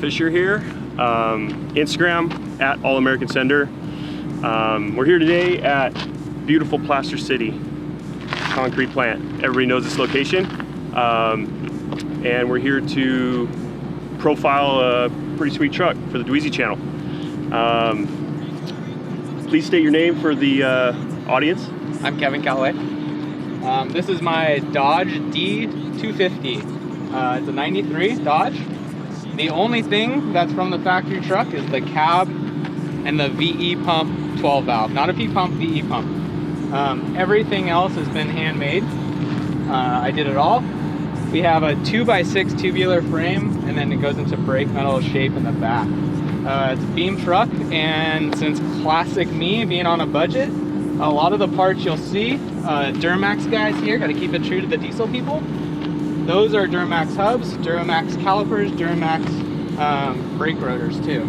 Fisher here. Instagram at All American Sender. We're here today at beautiful Plaster City concrete plant. Everybody knows this location. And we're here to profile a pretty sweet truck for the Dweezy channel. Please state your name for the audience. I'm Kevin Calloway. This is my Dodge D250. It's a 93 Dodge. The only thing that's from the factory truck is the cab and the VE pump 12 valve. Not a P pump, VE pump. Everything else has been handmade. I did it all. We have a 2x6 tubular frame, and then it goes into brake metal shape in the back. It's a beam truck, and since classic me being on a budget, a lot of the parts you'll see, Duramax guys here, got to keep it true to the diesel people. Those are Duramax hubs, Duramax calipers, Duramax brake rotors too.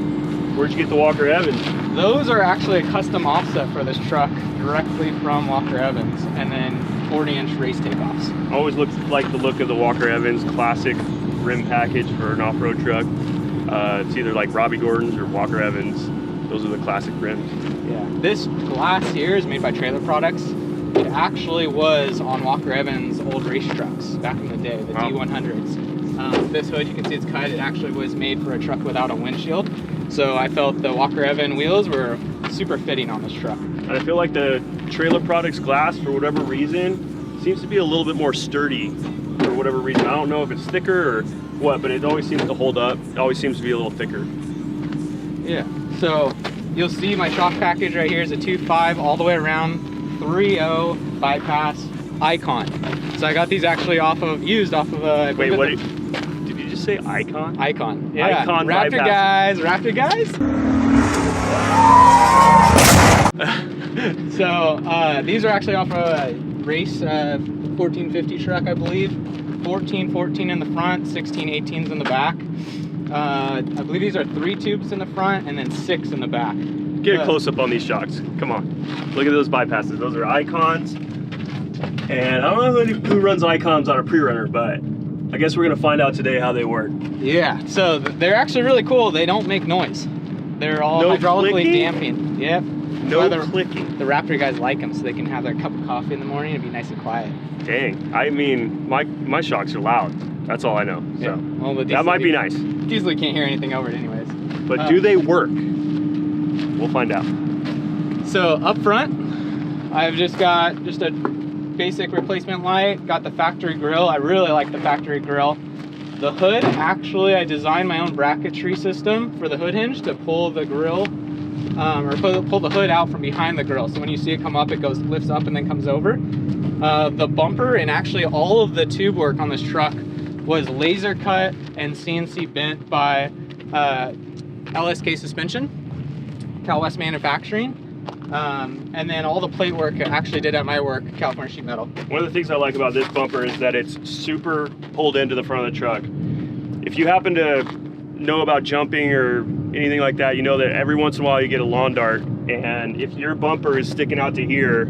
Where'd you get the Walker Evans? Those are actually a custom offset for this truck, directly from Walker Evans, and then 40-inch race takeoffs. Always looks like the look of the Walker Evans classic rim package for an off-road truck. It's either like Robbie Gordon's or Walker Evans. Those are the classic rims. Yeah, this glass here is made by Trailer Products. It actually was on Walker Evans' old race trucks back in the day, the D100s. This hood, you can see it's cut. It actually was made for a truck without a windshield. So I felt the Walker Evans wheels were super fitting on this truck. And I feel like the Trailer Products glass, for whatever reason, seems to be a little bit more sturdy for whatever reason. I don't know if it's thicker or what, but it always seems to hold up. It always seems to be a little thicker. Yeah, so you'll see my shock package right here is a 2.5 all the way around, 3.0 bypass Icon. So I got these actually used off of a... Wait, what did you just say? Icon? Icon, yeah. Icon Raptor bypass. guys, Raptor guys. So these are actually off of a race 1450 truck, I believe. 14 in the front, 16 18s in the back. I believe these are 3 tubes in the front and then 6 in the back. Get a close up on these shocks. Come on. Look at those bypasses. Those are Icons. And I don't know who runs Icons on a Prerunner, but I guess we're going to find out today how they work. Yeah, so they're actually really cool. They don't make noise. They're all hydraulically damping. Yep. No clicking. The Raptor guys like them so they can have their cup of coffee in the morning and be nice and quiet. Dang. I mean, my shocks are loud. That's all I know. So yeah. Well, that might be nice. Easily can't hear anything over it anyways. But do they work? We'll find out. So up front, I've just got a basic replacement light, got the factory grill. I really like the factory grill. The hood, actually I designed my own bracketry system for the hood hinge to pull the grill, or pull the hood out from behind the grill. So when you see it come up, it lifts up and then comes over. The bumper and actually all of the tube work on this truck was laser cut and CNC bent by LSK Suspension, Cal West Manufacturing. And then all the plate work I actually did at my work, California Sheet Metal. One of the things I like about this bumper is that it's super pulled into the front of the truck. If you happen to know about jumping or anything like that, you know that every once in a while you get a lawn dart, and if your bumper is sticking out to here,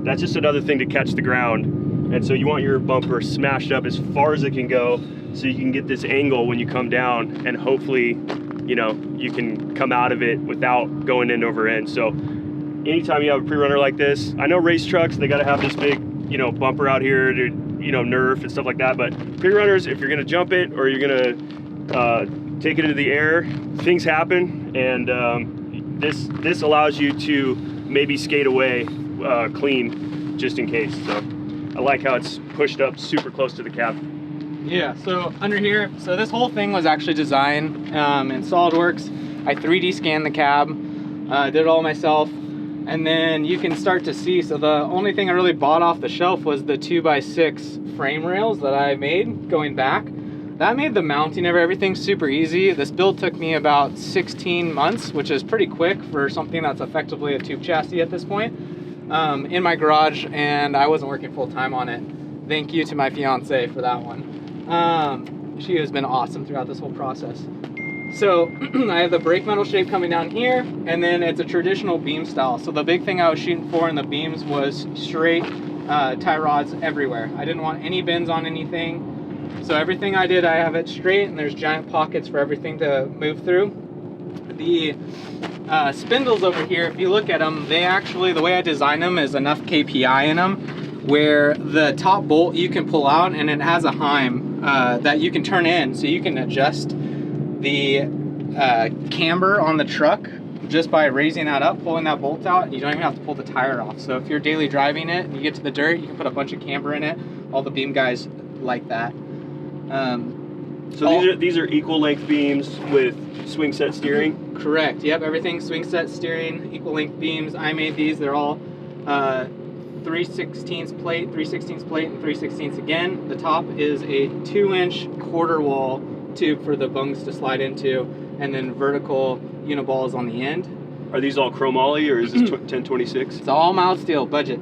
that's just another thing to catch the ground. And so you want your bumper smashed up as far as it can go so you can get this angle when you come down, and hopefully, you know, you can come out of it without going end over end. So anytime you have a Prerunner like this, I know race trucks, they got to have this big, you know, bumper out here to, you know, nerf and stuff like that. But Prerunners, if you're going to jump it or you're going to take it into the air, things happen. And this allows you to maybe skate away clean just in case. So I like how it's pushed up super close to the cab. Yeah, so under here, so this whole thing was actually designed in SolidWorks. I 3D scanned the cab, did it all myself. And then you can start to see, so the only thing I really bought off the shelf was the 2x6 frame rails that I made going back. That made the mounting of everything super easy. This build took me about 16 months, which is pretty quick for something that's effectively a tube chassis at this point, in my garage, and I wasn't working full time on it. Thank you to my fiance for that one. She has been awesome throughout this whole process. So I have the brake metal shape coming down here, and then it's a traditional beam style. So the big thing I was shooting for in the beams was straight tie rods everywhere. I didn't want any bends on anything. So everything I did, I have it straight, and there's giant pockets for everything to move through. The spindles over here, if you look at them, they actually, the way I designed them is enough KPI in them where the top bolt you can pull out, and it has a heim that you can turn in, so you can adjust the camber on the truck just by raising that up, pulling that bolt out, and you don't even have to pull the tire off. So if you're daily driving it and you get to the dirt, you can put a bunch of camber in it. All the beam guys like that. So these are equal length beams with swing set steering? Correct, yep, everything swing set steering, equal length beams. I made these, they're all 3/16 plate, 3/16 plate, and 3/16 again. The top is a 2-inch quarter wall tube for the bungs to slide into, and then vertical uniballs on the end. Are these all chromoly, or is this 1026? It's all mild steel, budget.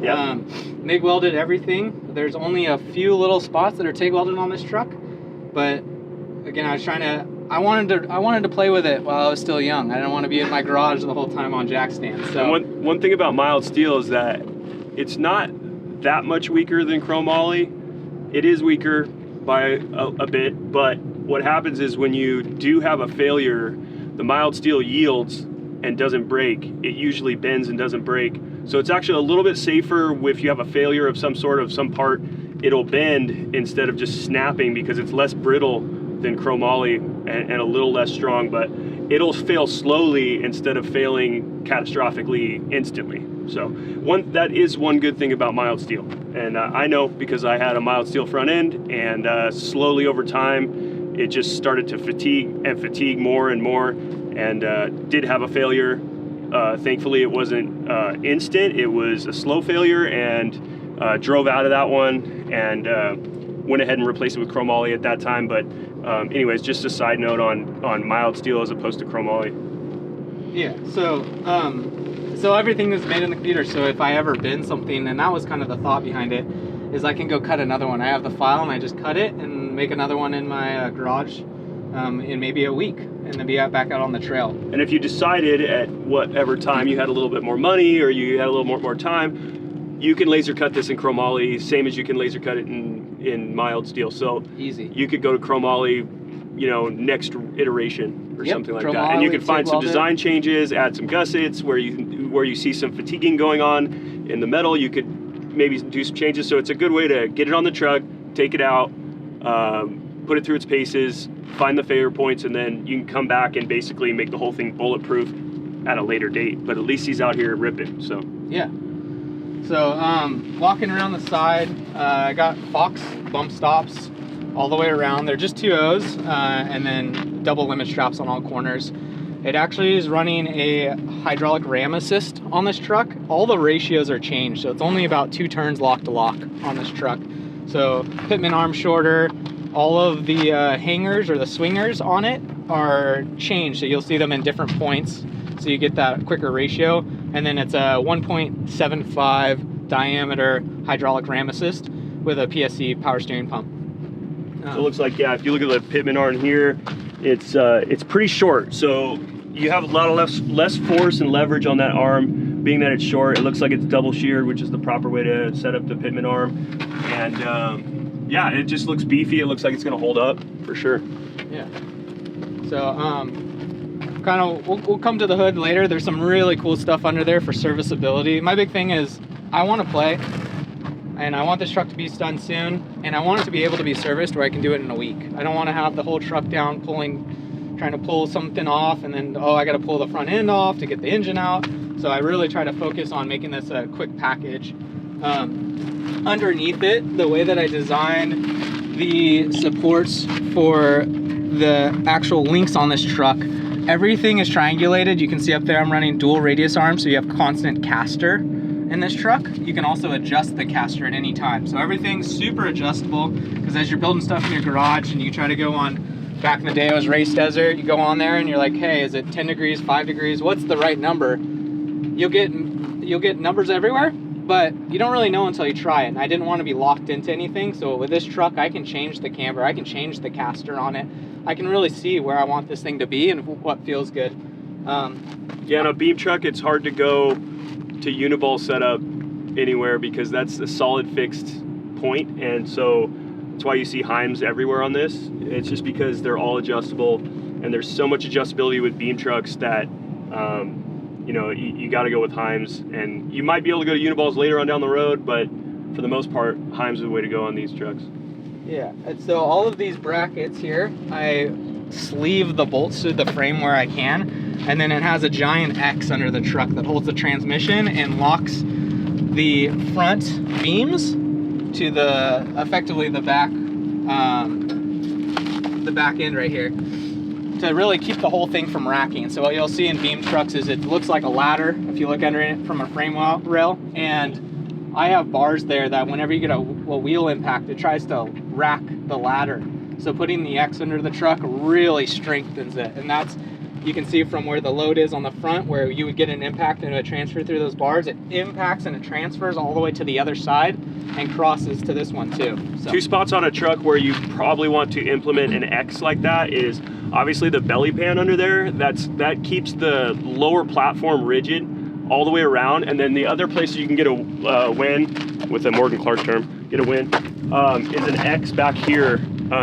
Yeah. MIG welded everything. There's only a few little spots that are TIG welded on this truck, but again, I wanted to play with it while I was still young. I didn't want to be in my garage the whole time on jack stands. So one thing about mild steel is that it's not that much weaker than chromoly. It is weaker by a bit, but what happens is when you do have a failure, the mild steel yields and doesn't break. It usually bends and doesn't break. So it's actually a little bit safer if you have a failure of some sort of some part, it'll bend instead of just snapping, because it's less brittle than chromoly and a little less strong, but it'll fail slowly instead of failing catastrophically instantly. So that is one good thing about mild steel. And I know because I had a mild steel front end, and slowly over time, it just started to fatigue more and more, and did have a failure. Thankfully, it wasn't instant. It was a slow failure, and drove out of that one and went ahead and replaced it with chromoly at that time. But anyways, just a side note on mild steel as opposed to chromoly. Yeah, so everything is made in the computer, so if I ever bend something, and that was kind of the thought behind it, is I can go cut another one. I have the file and I just cut it and make another one in my garage in maybe a week, and then be back out on the trail. And if you decided at whatever time you had a little bit more money, or you had a little more time, you can laser cut this in chromoly, same as you can laser cut it in mild steel. So easy. You could go to chromoly, next iteration or something like that, and you can find some design changes, add some gussets where you see some fatiguing going on in the metal. You could maybe do some changes. So it's a good way to get it on the truck, take it out, put it through its paces, find the failure points, and then you can come back and basically make the whole thing bulletproof at a later date. But at least he's out here ripping. So yeah. So walking around the side, I got Fox bump stops all the way around. They're just 2 O's and then double limit straps on all corners. It actually is running a hydraulic ram assist on this truck. All the ratios are changed, so it's only about 2 turns lock to lock on this truck. So pitman arm shorter, all of the hangers or the swingers on it are changed, so you'll see them in different points, so you get that quicker ratio. And then it's a 1.75 diameter hydraulic ram assist with a PSC power steering pump. So it looks like, yeah, if you look at the pitman arm here, it's pretty short. So you have a lot of less force and leverage on that arm, being that it's short. It looks like it's double sheared, which is the proper way to set up the pitman arm. And yeah, it just looks beefy. It looks like it's gonna hold up for sure. Yeah. So we'll come to the hood later. There's some really cool stuff under there for serviceability. My big thing is I want to play, and I want this truck to be done soon, and I want it to be able to be serviced where I can do it in a week. I don't want to have the whole truck down trying to pull something off, and then I got to pull the front end off to get the engine out. So I really try to focus on making this a quick package. Underneath it, the way that I designed the supports for the actual links on this truck, everything is triangulated. You can see up there I'm running dual radius arms, so you have constant caster in this truck. You can also adjust the caster at any time. So everything's super adjustable, because as you're building stuff in your garage and you try to go on, back in the day it was race desert, you go on there and you're like, hey, is it 10 degrees, 5 degrees? What's the right number? You'll get numbers everywhere, but you don't really know until you try it. And I didn't want to be locked into anything. So with this truck, I can change the camber, I can change the caster on it. I can really see where I want this thing to be and what feels good. Yeah, in a beam truck, it's hard to go to uniball setup anywhere, because that's a solid fixed point, and so That's why you see Heims everywhere on this. It's just because they're all adjustable, and there's so much adjustability with beam trucks that you know, you got to go with Heims. And you might be able to go to Uniballs later on down the road, but for the most part, Heims is the way to go on these trucks. Yeah, and so all of these brackets here, I sleeve the bolts to the frame where I can, and then it has a giant X under the truck that holds the transmission and locks the front beams to the effectively the back end right here, to really keep the whole thing from racking. So what you'll see in beam trucks is it looks like a ladder if you look under it from a frame rail, and I have bars there that whenever you get a wheel impact, it tries to rack the ladder. So putting the X under the truck really strengthens it, and that's, you can see from where the load is on the front, where you would get an impact and it would transfer through those bars. It impacts and it transfers all the way to the other side and crosses to this one too. So. Two spots on a truck where you probably want to implement an X like that is obviously the belly pan under there. That keeps the lower platform rigid all the way around, and then the other places you can get a win, with a Morgan Clark term, get a win, is an X back here.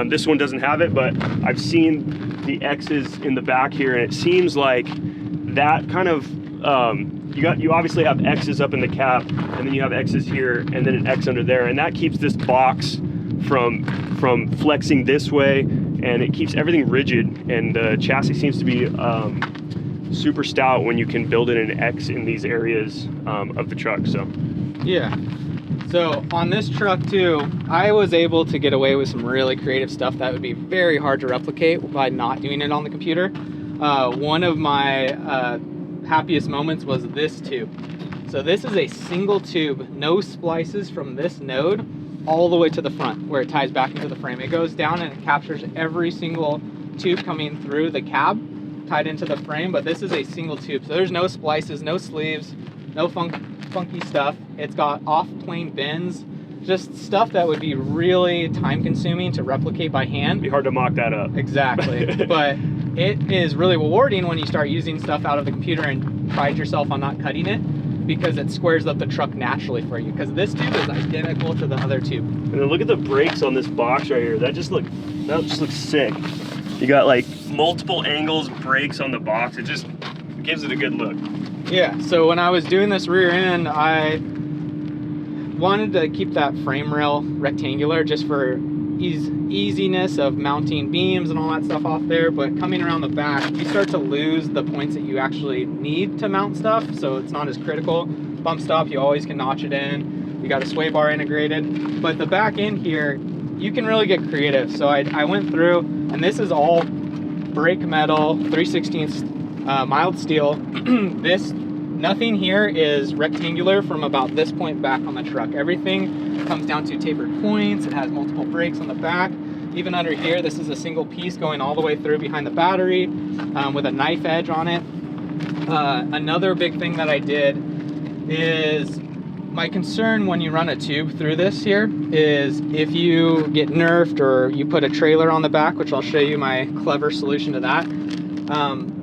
This one doesn't have it, but I've seen the X's in the back here, and it seems like that kind of, you obviously have X's up in the cap, and then you have X's here, and then an X under there, and that keeps this box from flexing this way, and it keeps everything rigid, and the chassis seems to be super stout when you can build in an X in these areas of the truck. So yeah, so on this truck too, I was able to get away with some really creative stuff that would be very hard to replicate by not doing it on the computer. One of my happiest moments was this tube. So this is a single tube, no splices from this node all the way to the front where it ties back into the frame. It goes down and it captures every single tube coming through the cab tied into the frame, but this is a single tube, so there's no splices, no sleeves, no funky stuff. It's got off-plane bends, just stuff that would be really time-consuming to replicate by hand. It'd be hard to mock that up. Exactly, but it is really rewarding when you start using stuff out of the computer and pride yourself on not cutting it, because it squares up the truck naturally for you, because this tube is identical to the other tube. And then look at the brakes on this box right here. That just looks sick. You got like multiple angles brakes on the box. It just gives it a good look. Yeah, so when I was doing this rear end, I wanted to keep that frame rail rectangular just for easiness of mounting beams and all that stuff off there, but coming around the back, you start to lose the points that you actually need to mount stuff, so it's not as critical. Bump stop, you always can notch it in. You got a sway bar integrated, but the back end here, you can really get creative. So I went through, and this is all brake metal, 3/16 mild steel. Nothing here is rectangular from about this point back on the truck. Everything comes down to tapered points. It has multiple brakes on the back. Even under here, this is a single piece going all the way through behind the battery with a knife edge on it. Another big thing that I did is, my concern when you run a tube through this here is if you get nerfed or you put a trailer on the back, which I'll show you my clever solution to that,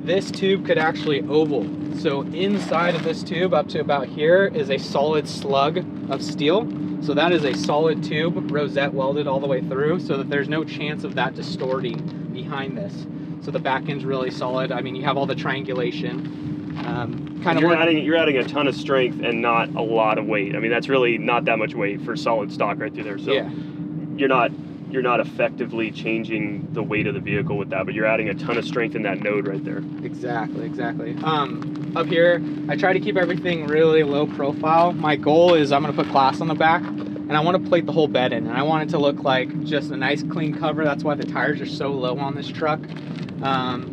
this tube could actually oval. So inside of this tube up to about here is a solid slug of steel. So that is a solid tube, rosette welded all the way through, so that there's no chance of that distorting behind this. So the back end's really solid. I mean, you have all the triangulation. You're adding a ton of strength and not a lot of weight. I mean, that's really not that much weight for solid stock right through there. So yeah, you're not effectively changing the weight of the vehicle with that, but you're adding a ton of strength in that node right there. Exactly. Up here, I try to keep everything really low profile. My goal is I'm going to put glass on the back, and I want to plate the whole bed in, and I want it to look like just a nice clean cover. That's why the tires are so low on this truck.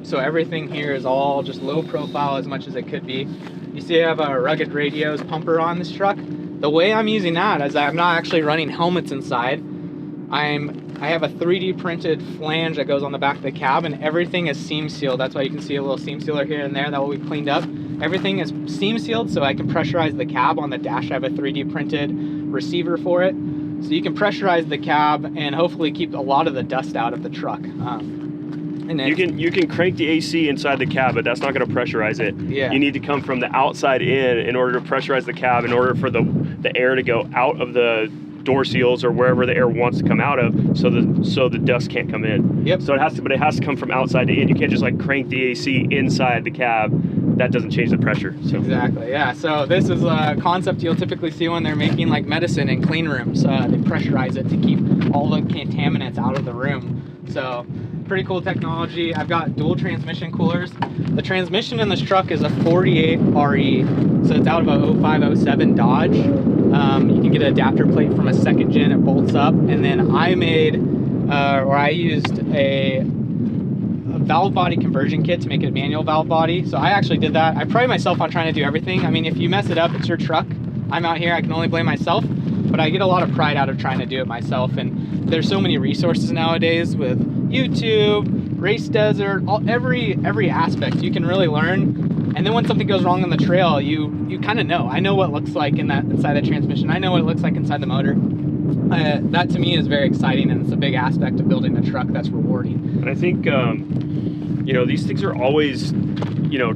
So everything here is all just low profile as much as it could be. You see I have a rugged radios pumper on this truck. The way I'm using that is I'm not actually running helmets inside. I have a 3D printed flange that goes on the back of the cab, and everything is seam sealed. That's why you can see a little seam sealer here and there that will be cleaned up. Everything is seam sealed so I can pressurize the cab. On the dash I have a 3D printed receiver for it. So you can pressurize the cab and hopefully keep a lot of the dust out of the truck. And then, you can crank the AC inside the cab, but that's not going to pressurize it. Yeah. You need to come from the outside in order to pressurize the cab, in order for the air to go out of the door seals or wherever the air wants to come out of, so the dust can't come in. Yep. So it has to come from outside to in. You can't just like crank the AC inside the cab. That doesn't change the pressure. So. Exactly, yeah. So this is a concept you'll typically see when they're making like medicine in clean rooms. They pressurize it to keep all the contaminants out of the room. So pretty cool technology. I've got dual transmission coolers. The transmission in this truck is a 48 RE, so it's out of a 0507 Dodge. You can get an adapter plate from a second gen, it bolts up, and then I used a valve body conversion kit to make it a manual valve body. So I actually did that. I pride myself on trying to do everything. I mean, if you mess it up, it's your truck. I'm out here, I can only blame myself, but I get a lot of pride out of trying to do it myself. And there's so many resources nowadays with YouTube, Race Desert, every aspect you can really learn. And then when something goes wrong on the trail, you kind of know. I know what it looks like inside the transmission. I know what it looks like inside the motor. That to me is very exciting, and it's a big aspect of building a truck that's rewarding. And I think these things are always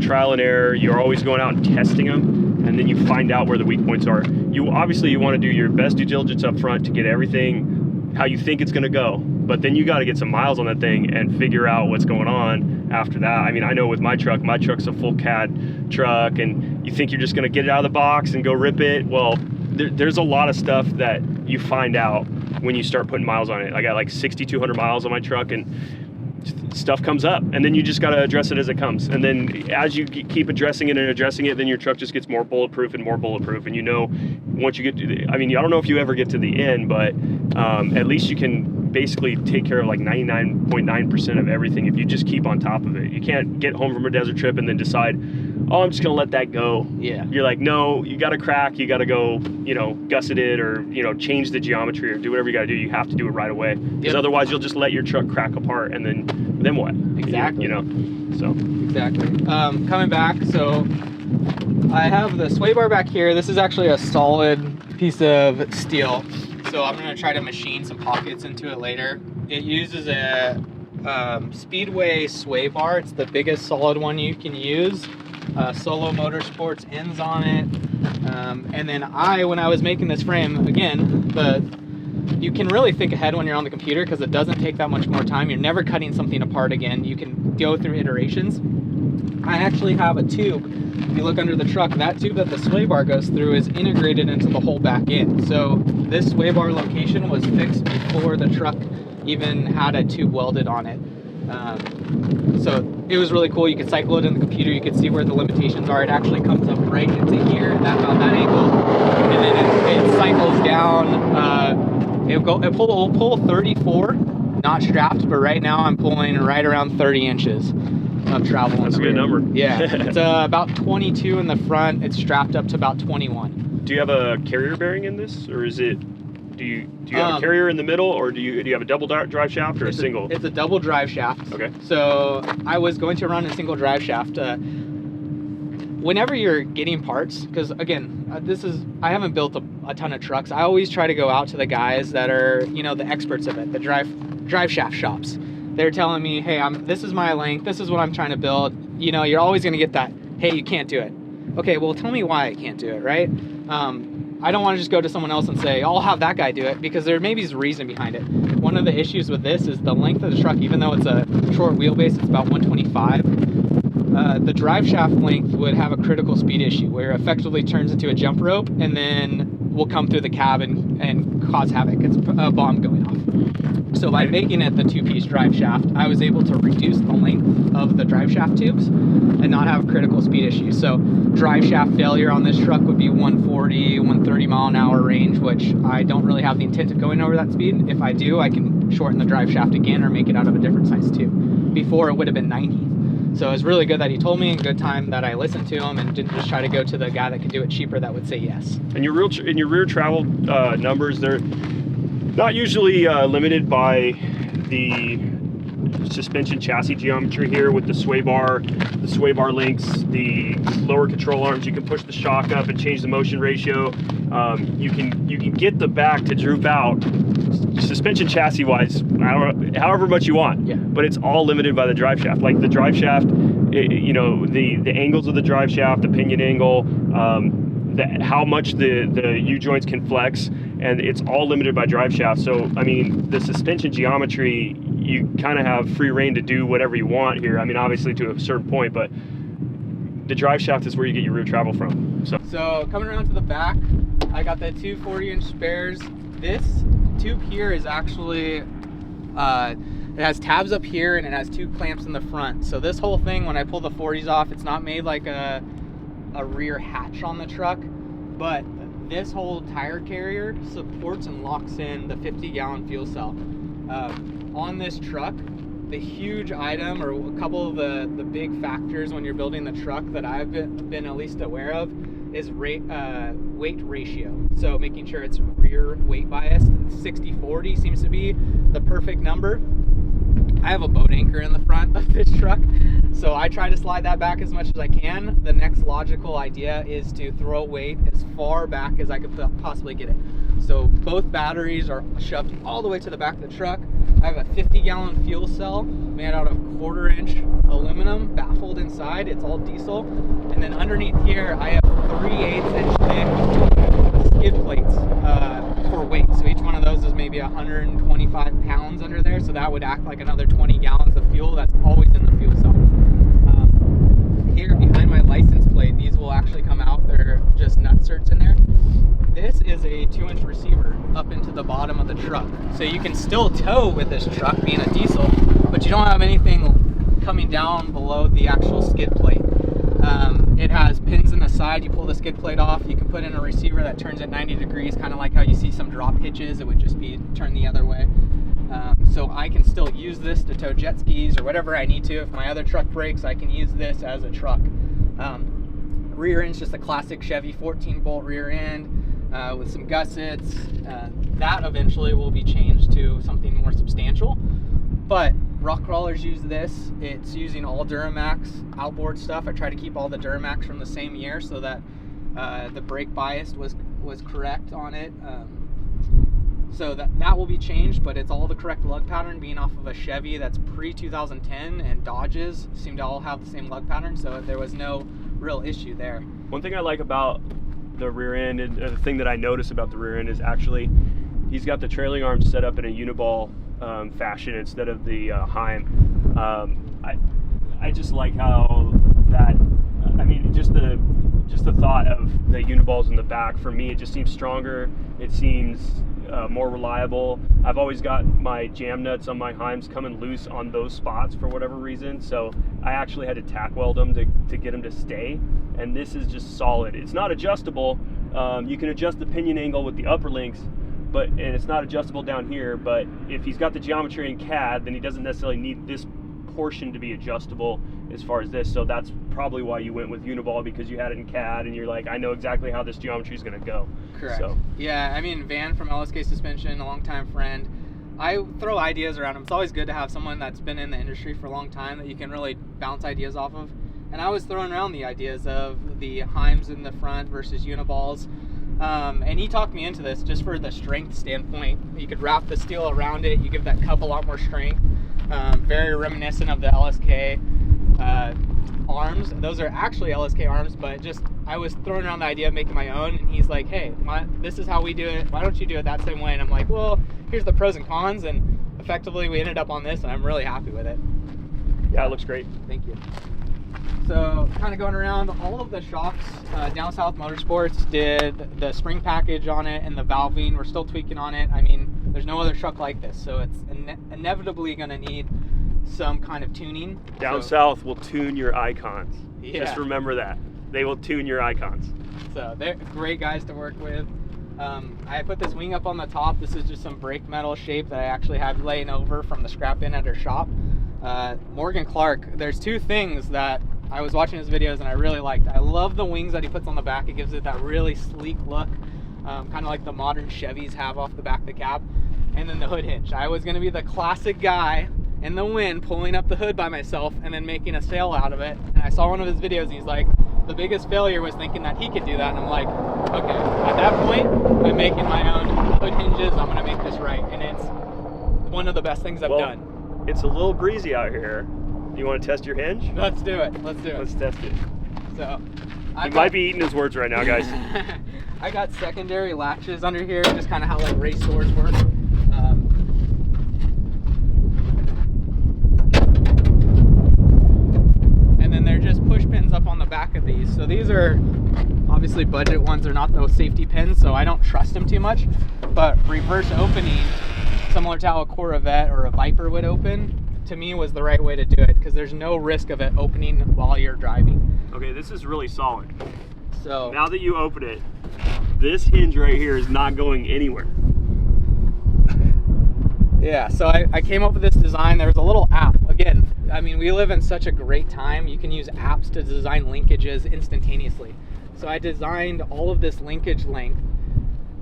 trial and error. You're always going out and testing them, and then you find out where the weak points are. You want to do your best due diligence up front to get everything how you think it's going to go, but then you got to get some miles on that thing and figure out what's going on after that. I mean, I know with my truck's a full CAD truck, and you think you're just going to get it out of the box and go rip it. Well, there's a lot of stuff that you find out when you start putting miles on it. I got like 6,200 miles on my truck, and stuff comes up, and then you just got to address it as it comes. And then as you keep addressing it, then your truck just gets more bulletproof. And once you get to I don't know if you ever get to the end, but at least you can basically take care of like 99.9% of everything if you just keep on top of it. You can't get home from a desert trip and then decide, oh, I'm just gonna let that go. Yeah. You're like, no, you gotta crack, you gotta go, gusset it, or change the geometry, or do whatever you gotta do. You have to do it right away, because otherwise you'll just let your truck crack apart, and then what? Exactly. So exactly. Coming back, so I have the sway bar back here. This is actually a solid piece of steel, so I'm gonna try to machine some pockets into it later. It uses a Speedway sway bar. It's the biggest solid one you can use. Solo Motorsports ends on it. And then when I was making this frame, again, you can really think ahead when you're on the computer, because it doesn't take that much more time. You're never cutting something apart again. You can go through iterations. I actually have a tube. If you look under the truck, that tube that the sway bar goes through is integrated into the whole back end. So this sway bar location was fixed before the truck even had a tube welded on it. So it was really cool. You could cycle it in the computer. You could see where the limitations are. It actually comes up right into here, and that's on that angle. And then it cycles down. It'll pull 34, not strapped, but right now I'm pulling right around 30 inches of travel. That's a good number. Yeah, it's about 22 in the front. It's strapped up to about 21. Do you have a carrier bearing in this, or is it? Do you have a carrier in the middle, or do you have a double drive shaft, or a single? It's a double drive shaft. Okay. So I was going to run a single drive shaft. Whenever you're getting parts, because again, I haven't built a ton of trucks. I always try to go out to the guys that are the experts of it, the drive shaft shops. They're telling me, hey, this is my length, this is what I'm trying to build. You're always going to get that, hey, you can't do it. Okay, well, tell me why I can't do it, right? I don't want to just go to someone else and say, I'll have that guy do it, because there maybe is a reason behind it. One of the issues with this is the length of the truck. Even though it's a short wheelbase, it's about 125. The drive shaft length would have a critical speed issue where it effectively turns into a jump rope and then will come through the cab and cause havoc. It's a bomb going off. So by making it the two-piece drive shaft, I was able to reduce the length of the drive shaft tubes and not have critical speed issues. So drive shaft failure on this truck would be 140, 130 mile an hour range, which I don't really have the intent of going over that speed. If I do, I can shorten the drive shaft again or make it out of a different size tube. Before, it would have been 90. So it was really good that he told me, and good time that I listened to him and didn't just try to go to the guy that could do it cheaper that would say yes. And your rear travel numbers, they're not usually limited by the suspension chassis geometry here with the sway bar links, the lower control arms. You can push the shock up and change the motion ratio. You can get the back to droop out suspension chassis wise however much you want. Yeah. But it's all limited by the drive shaft. Like the drive shaft, the angles of the drive shaft, the pinion angle, how much the U-joints can flex, and it's all limited by drive shaft. So, I mean, the suspension geometry, you kind of have free reign to do whatever you want here. I mean, obviously to a certain point, but the drive shaft is where you get your rear travel from. So coming around to the back, I got the two 40-inch spares. This tube here is actually, it has tabs up here and it has two clamps in the front. So this whole thing, when I pull the 40s off, it's not made like a rear hatch on the truck, but this whole tire carrier supports and locks in the 50-gallon fuel cell. On this truck, the huge item, or a couple of the big factors when you're building the truck that I've been at least aware of, is weight ratio. So making sure it's rear weight biased. 60-40 seems to be the perfect number. I have a boat anchor in the front of this truck, so I try to slide that back as much as I can. The next logical idea is to throw weight as far back as I could possibly get it. So both batteries are shoved all the way to the back of the truck. I have a 50-gallon fuel cell made out of 1/4-inch aluminum, baffled inside. It's all diesel. And then underneath here, I have 3/8-inch thick skid plates for weight. So each one of those is maybe 125 pounds under there. So that would act like another 20 gallons of fuel. That's always in the fuel cell. Here behind my license plate, these will actually come out. They're just nutserts in there. This is a 2-inch receiver up into the bottom of the truck. So you can still tow with this truck being a diesel, but you don't have anything coming down below the actual skid plate. It has pins in the side. You pull the skid plate off, you can put in a receiver that turns at 90 degrees, kind of like how you see some drop hitches. It would just be turned the other way. So I can still use this to tow jet skis or whatever I need to. If my other truck breaks, I can use this as a truck. Rear end's just a classic Chevy 14-bolt rear end with some gussets. That eventually will be changed to something more substantial. But rock crawlers use this. It's using all Duramax outboard stuff. I try to keep all the Duramax from the same year so that the brake bias was correct on it. So that will be changed, but it's all the correct lug pattern, being off of a Chevy that's pre-2010, and Dodges seem to all have the same lug pattern, so there was no real issue there. One thing I like about the rear end, and the thing that I notice about the rear end, is actually he's got the trailing arms set up in a uniball fashion instead of the Heim. I just like how that, I mean, just the thought of the uniballs in the back, for me, it just seems stronger. It seems more reliable. I've always got my jam nuts on my Heims coming loose on those spots for whatever reason, so I actually had to tack weld them to get them to stay, and this is just solid. It's not adjustable. You can adjust the pinion angle with the upper links, and it's not adjustable down here, but if he's got the geometry in CAD, then he doesn't necessarily need this portion to be adjustable as far as this. So that's probably why you went with Uniball, because you had it in CAD and you're like, I know exactly how this geometry is going to go. Correct. So yeah, I mean, Van from LSK Suspension, a longtime friend, I throw ideas around him. It's always good to have someone that's been in the industry for a long time that you can really bounce ideas off of. And I was throwing around the ideas of the Heims in the front versus Uniballs. And he talked me into this just for the strength standpoint. You could wrap the steel around it, you give that cup a lot more strength. Very reminiscent of the LSK arms. Those are actually LSK arms, but just I was throwing around the idea of making my own, and he's like, hey, this is how we do it. Why don't you do it that same way? And I'm like, well, here's the pros and cons, and effectively we ended up on this, and I'm really happy with it. Yeah, it looks great. Thank you. So kind of going around, all of the shocks, Down South Motorsports did the spring package on it and the valving. We're still tweaking on it. I mean, there's no other truck like this, so it's inevitably going to need some kind of tuning. Down South will tune your icons. Yeah. Just remember that. They will tune your icons. So they're great guys to work with. I put this wing up on the top. This is just some brake metal shape that I actually had laying over from the scrap bin at her shop. Morgan Clark, there's two things that I was watching his videos and I really liked. I love the wings that he puts on the back. It gives it that really sleek look, kind of like the modern Chevys have off the back of the cab. And then the hood hinge. I was gonna be the classic guy in the wind pulling up the hood by myself and then making a sail out of it. And I saw one of his videos and he's like, the biggest failure was thinking that he could do that. And I'm like, okay, at that point, I'm making my own hood hinges. I'm gonna make this right. And it's one of the best things I've done. It's a little breezy out here. You want to test your hinge? Let's do it. Let's do it. Let's test it. So he might be eating his words right now, guys. I got secondary latches under here, just kind of how like race doors work. And then they're just push pins up on the back of these. So these are obviously budget ones. They're not those safety pins, so I don't trust them too much. But reverse opening, similar to how a Corvette or a Viper would open, to me was the right way to do it, because there's no risk of it opening while you're driving. Okay, this is really solid. So now that you open it, this hinge right here is not going anywhere. Yeah, so I came up with this design. There was a little app. Again, I mean, we live in such a great time. You can use apps to design linkages instantaneously. So I designed all of this linkage length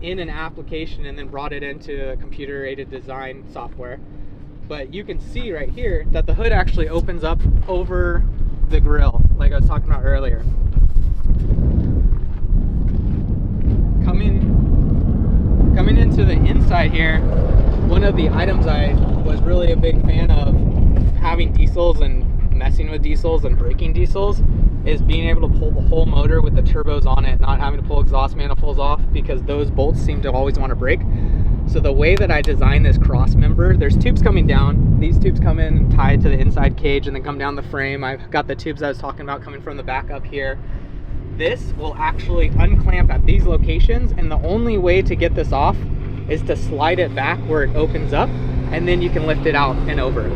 in an application and then brought it into a computer-aided design software. But you can see right here that the hood actually opens up over the grill, like I was talking about earlier. Coming into the inside here, one of the items I was really a big fan of having diesels and messing with diesels and breaking diesels is being able to pull the whole motor with the turbos on it, not having to pull exhaust manifolds off, because those bolts seem to always want to break. So the way that I designed this cross member, there's tubes coming down. These tubes come in tied to the inside cage and then come down the frame. I've got the tubes I was talking about coming from the back up here. This will actually unclamp at these locations, and the only way to get this off is to slide it back where it opens up, and then you can lift it out and over.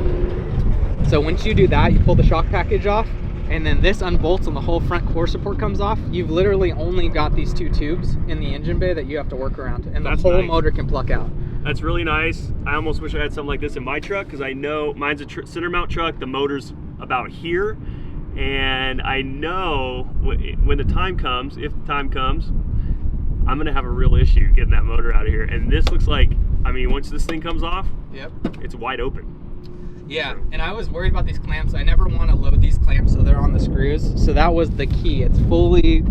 So once you do that, you pull the shock package off, and then this unbolts and the whole front core support comes off. You've literally only got these two tubes in the engine bay that you have to work around, and the whole motor can pluck out. That's really nice. I almost wish I had something like this in my truck, because I know mine's a center mount truck. The motor's about here, and I know when the time comes, if the time comes, I'm gonna have a real issue getting that motor out of here. And this looks like, I mean, once this thing comes off, yep, it's wide open. Yeah, and I was worried about these clamps. I never want to load these clamps so they're on the screws. So that was the key. It's fully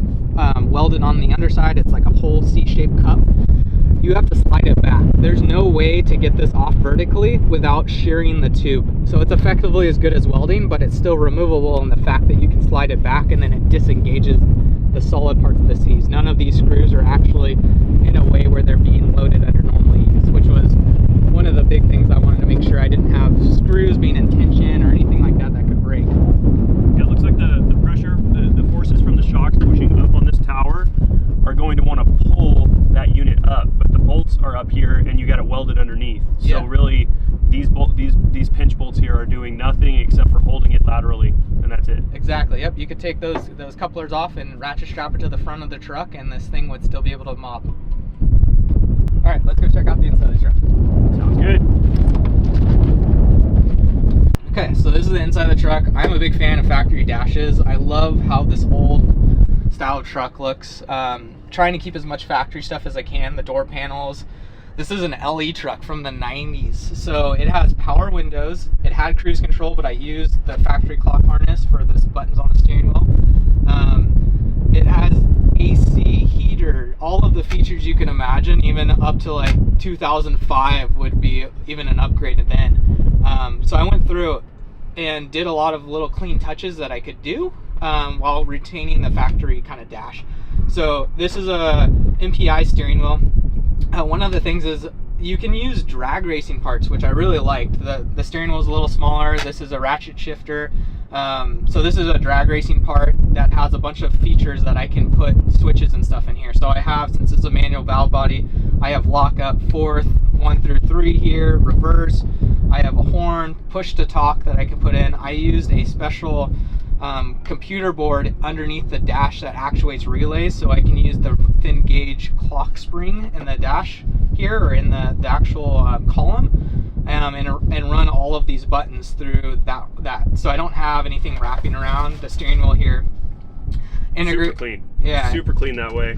welded on the underside. It's like a whole C-shaped cup. You have to slide it back. There's no way to get this off vertically without shearing the tube. So it's effectively as good as welding, but it's still removable in the fact that you can slide it back and then it disengages the solid parts of the C's. None of these screws are actually in a way where they're being loaded under normal use, which was one of the big things I wanted to make sure I didn't have screws being in tension or anything like that that could break. Yeah, it looks like the pressure, the forces from the shocks pushing up on this tower are going to want to pull that unit up, but the bolts are up here and you got it welded underneath. Yeah. So really these pinch bolts here are doing nothing except for holding it laterally, and that's it. Exactly. Yep, you could take those couplers off and ratchet strap it to the front of the truck, and this thing would still be able to mop. All right, let's go check out the inside of the truck. Sounds good. Okay, so this is the inside of the truck. I'm a big fan of factory dashes. I love how this old style truck looks. Trying to keep as much factory stuff as I can. The door panels. This is an LE truck from the 90s. So it has power windows. It had cruise control, but I used the factory clock harness for the buttons on the steering wheel. It has AC, heater, all of the features you can imagine, even up to like 2005 would be even an upgrade then. So I went through and did a lot of little clean touches that I could do while retaining the factory kind of dash. So this is a MPI steering wheel. One of the things is you can use drag racing parts, which I really liked. The steering wheel is a little smaller. This is a ratchet shifter. So this is a drag racing part that has a bunch of features that I can put switches and stuff in here. So I have, since it's a manual valve body, I have lock up fourth, 1 through 3 here, reverse. I have a horn, push to talk that I can put in. I used a special computer board underneath the dash that actuates relays, so I can use the thin gauge clock spring in the dash here, or in the actual column, and run all of these buttons through that. So I don't have anything wrapping around the steering wheel here. Super clean. Yeah. Super clean that way.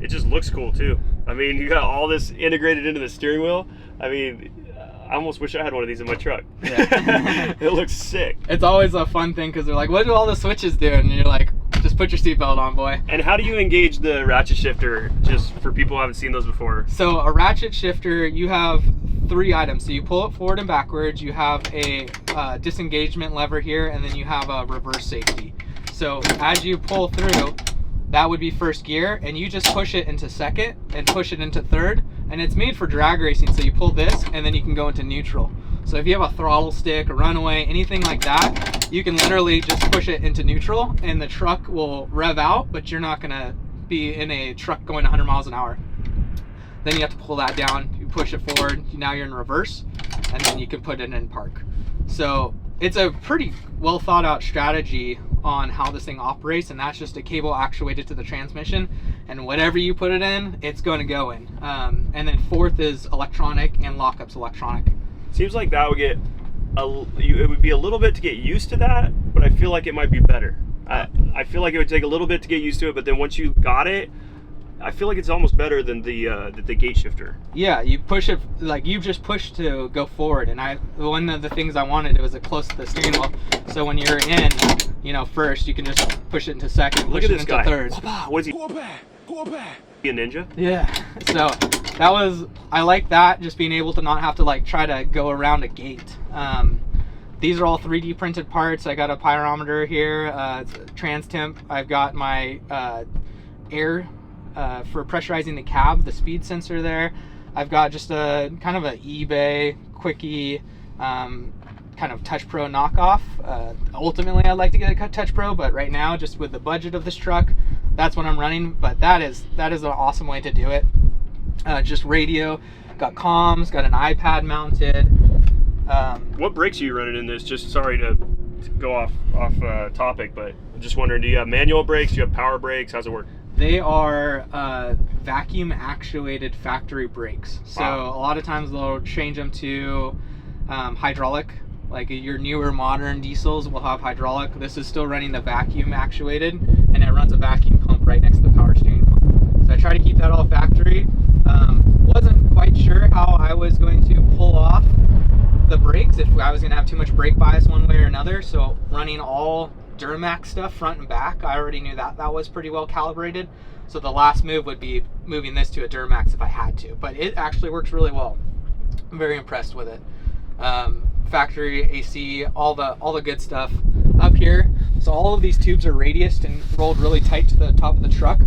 It just looks cool too. I mean, you got all this integrated into the steering wheel. I mean, I almost wish I had one of these in my truck. Yeah. It looks sick. It's always a fun thing because they're like, what do all the switches do? And you're like, just put your seatbelt on, boy. And how do you engage the ratchet shifter, just for people who haven't seen those before? So a ratchet shifter, you have 3 items. So you pull it forward and backwards, you have a disengagement lever here, and then you have a reverse safety. So as you pull through, that would be first gear, and you just push it into second and push it into third, and it's made for drag racing. So you pull this and then you can go into neutral. So if you have a throttle stick, a runaway, anything like that, you can literally just push it into neutral and the truck will rev out, but you're not gonna be in a truck going 100 miles an hour. Then you have to pull that down, you push it forward, now you're in reverse, and then you can put it in park. So it's a pretty well thought out strategy on how this thing operates, and that's just a cable actuated to the transmission, and whatever you put it in, it's going to go in. And then fourth is electronic, and lockup's electronic. Seems like that would get it would be a little bit to get used to that, but I feel like it might be better. I feel like it would take a little bit to get used to it, but then once you got it, I feel like it's almost better than the gate shifter. Yeah, you push it, like you just push to go forward, and one of the things I wanted, it was close to the steering wheel, so when you're in, you know, first, you can just push it into second, Look push at it this into guy. third. What is he? He a ninja? Yeah, so that was, I like that, just being able to not have to like try to go around a gate. These are all 3D printed parts. I got a pyrometer here, it's a trans temp. I've got my air for pressurizing the cab, the speed sensor there. I've got just a kind of an eBay quickie kind of Touch Pro knockoff. Ultimately I'd like to get a Touch Pro, but right now, just with the budget of this truck, that's what I'm running. But that is an awesome way to do it. Just radio, got comms, got an iPad mounted. What brakes are you running in this? Just sorry to go off topic, but I'm just wondering, do you have manual brakes? Do you have power brakes? How's it work? They are vacuum actuated factory brakes. So Wow. A lot of times they'll change them to hydraulic. Like your newer modern diesels will have hydraulic. This is still running the vacuum actuated, and it runs a vacuum pump right next to the power steering pump. So I try to keep that all factory. Wasn't quite sure how I was going to pull off the brakes, if I was going to have too much brake bias one way or another. So running all Duramax stuff front and back, I already knew that was pretty well calibrated. So the last move would be moving this to a Duramax if I had to, but it actually works really well. I'm very impressed with it. Factory AC, all the good stuff up here. So all of these tubes are radiused and rolled really tight to the top of the truck.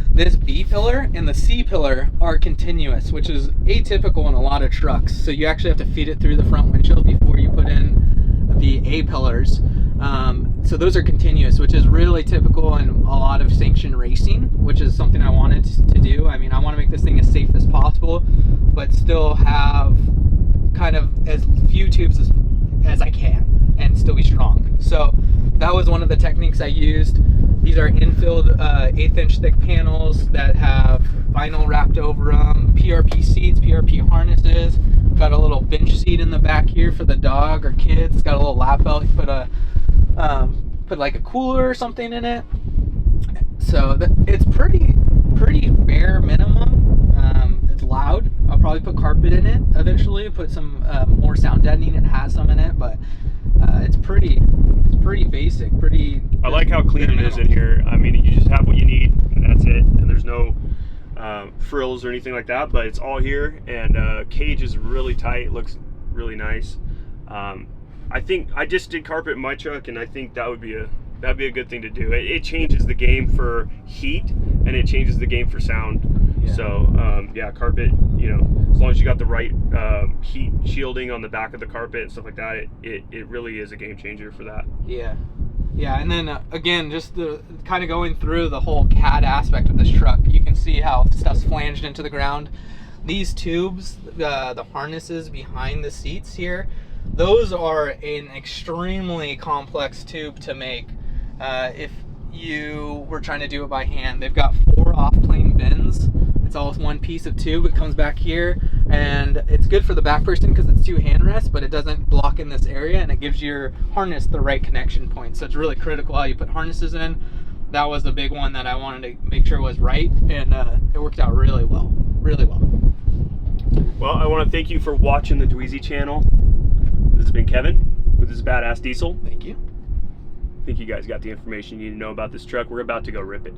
This B pillar and the C pillar are continuous, which is atypical in a lot of trucks. So you actually have to feed it through the front windshield before you put in the A pillars. So those are continuous, which is really typical in a lot of sanctioned racing, which is something I wanted to do. I mean, I want to make this thing as safe as possible, but still have kind of as few tubes as I can and still be strong. So that was one of the techniques I used. These are infilled 1/8 inch thick panels that have vinyl wrapped over them, PRP seats, PRP harnesses. Got a little bench seat in the back here for the dog or kids. It's got a little lap belt. You put like a cooler or something in it. So it's pretty bare minimum. It's loud. I'll probably put carpet in it eventually. Put some more sound deadening. It has some in it, but it's pretty basic. I like how clean it is in here. I mean, you just have what you need, and that's it. And there's no frills or anything like that, but it's all here. And cage is really tight. Looks really nice. I think I just did carpet in my truck, and I think that'd be a good thing to do. It changes the game for heat, and it changes the game for sound. Yeah. So yeah, carpet, you know, as long as you got the right heat shielding on the back of the carpet and stuff like that, it really is a game changer for that. Yeah, and then again, just the kind of going through the whole CAD aspect of this truck, you can see how stuff's flanged into the ground. These tubes, the harnesses behind the seats here, those are an extremely complex tube to make. If you were trying to do it by hand, they've got 4 off-plane bends. It's all one piece of tube. It comes back here, and it's good for the back person because it's 2 hand rests, but it doesn't block in this area, and it gives your harness the right connection point. So it's really critical how you put harnesses in. That was the big one that I wanted to make sure was right, and it worked out really well. Well, I want to thank you for watching the Dweezy channel. This has been Kevin with this badass diesel. Thank you. I think you guys got the information you need to know about this truck. We're about to go rip it.